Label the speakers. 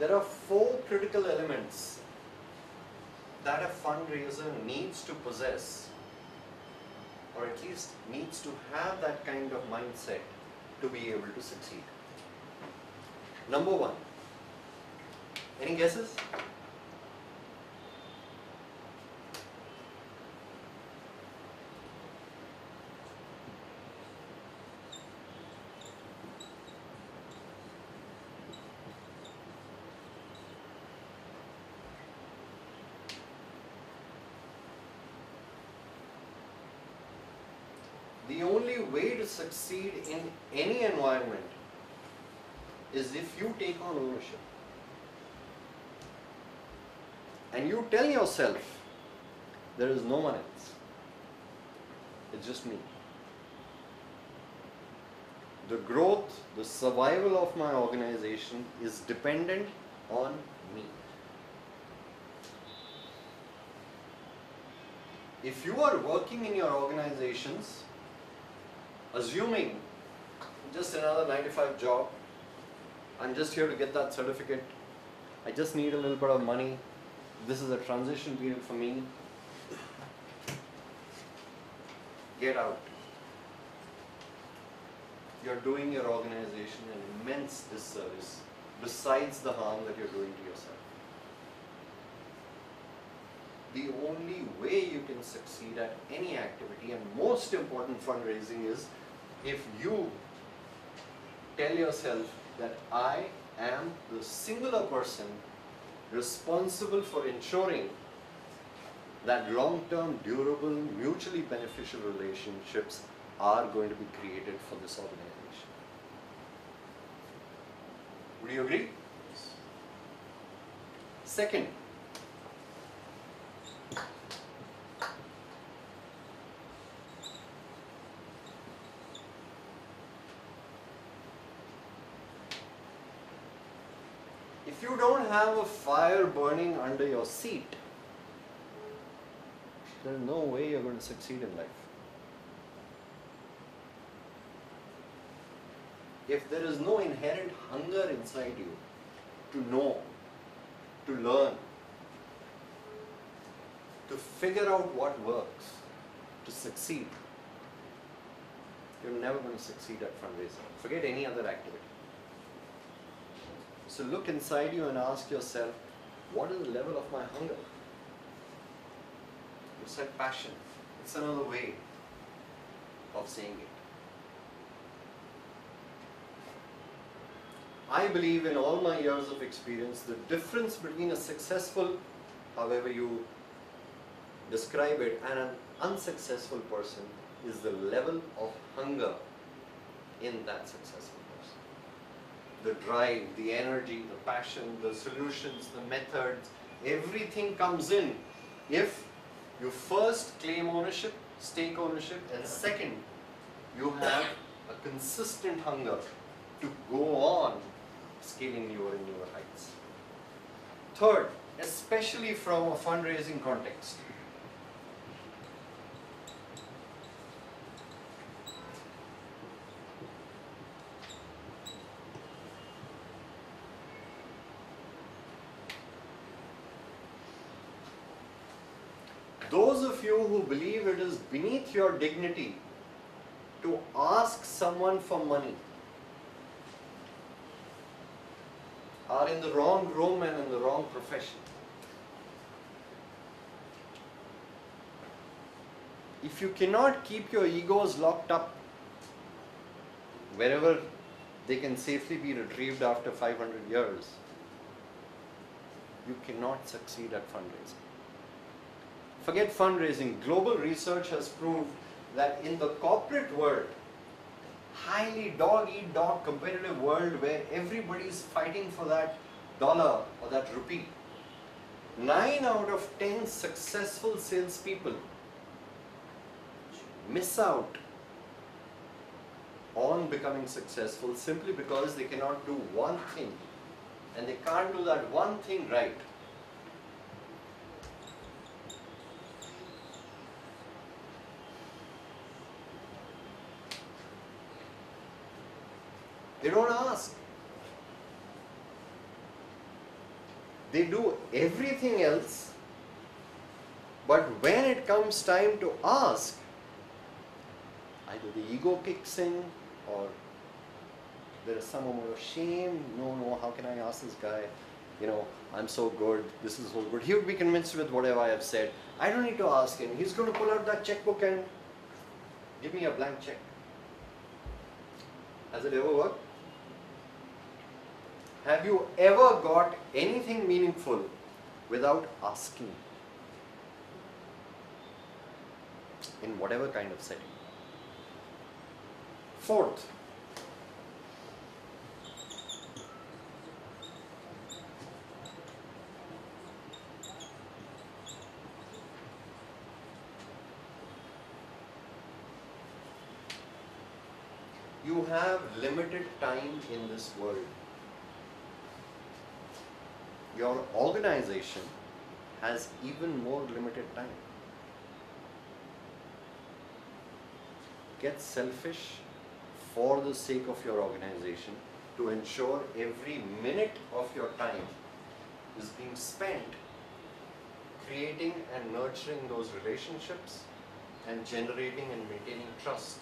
Speaker 1: There are four critical elements that a fundraiser needs to possess, or at least needs to have that kind of mindset to be able to succeed. Number one, any guesses? The only way to succeed in any environment is if you take on ownership. And you tell yourself, there is no one else. It's just me. The growth, the survival of my organization is dependent on me. If you are working in your organizations, assuming just another 9 to 5 job, I'm just here to get that certificate, I just need a little bit of money, this is a transition period for me, get out. You're doing your organization an immense disservice besides the harm that you're doing to yourself. The only way you can succeed at any activity, and most important fundraising, is if you tell yourself that I am the singular person responsible for ensuring that long-term, durable, mutually beneficial relationships are going to be created for this organization. Would you agree? Second, if you don't have a fire burning under your seat, there is no way you're going to succeed in life. If there is no inherent hunger inside you to know, to learn, to figure out what works, to succeed, you're never going to succeed at fundraising. Forget any other activity. So look inside you and ask yourself, what is the level of my hunger? You said passion. It's another way of saying it. I believe in all my years of experience, the difference between a successful, however you describe it, and an unsuccessful person is the level of hunger in that successful person. The drive, the energy, the passion, the solutions, the methods, everything comes in if you first claim ownership, stake ownership, and second, you have a consistent hunger to go on scaling newer and newer heights. Third, especially from a fundraising context, those of you who believe it is beneath your dignity to ask someone for money are in the wrong room and in the wrong profession. If you cannot keep your egos locked up wherever they can safely be retrieved after 500 years, you cannot succeed at fundraising. Forget fundraising. Global research has proved that in the corporate world, highly dog-eat-dog competitive world where everybody is fighting for that dollar or that rupee, 9 out of 10 successful salespeople miss out on becoming successful simply because they cannot do one thing, and they can't do that one thing right. They don't ask. They do everything else, but when it comes time to ask, either the ego kicks in or there is some amount of shame. No, how can I ask this guy? I'm so good, this is so good. He would be convinced with whatever I have said. I don't need to ask him. He's going to pull out that checkbook and give me a blank check. Has it ever worked? Have you ever got anything meaningful without asking? In whatever kind of setting. Fourth, you have limited time in this world. Your organization has even more limited time. Get selfish for the sake of your organization to ensure every minute of your time is being spent creating and nurturing those relationships and generating and maintaining trust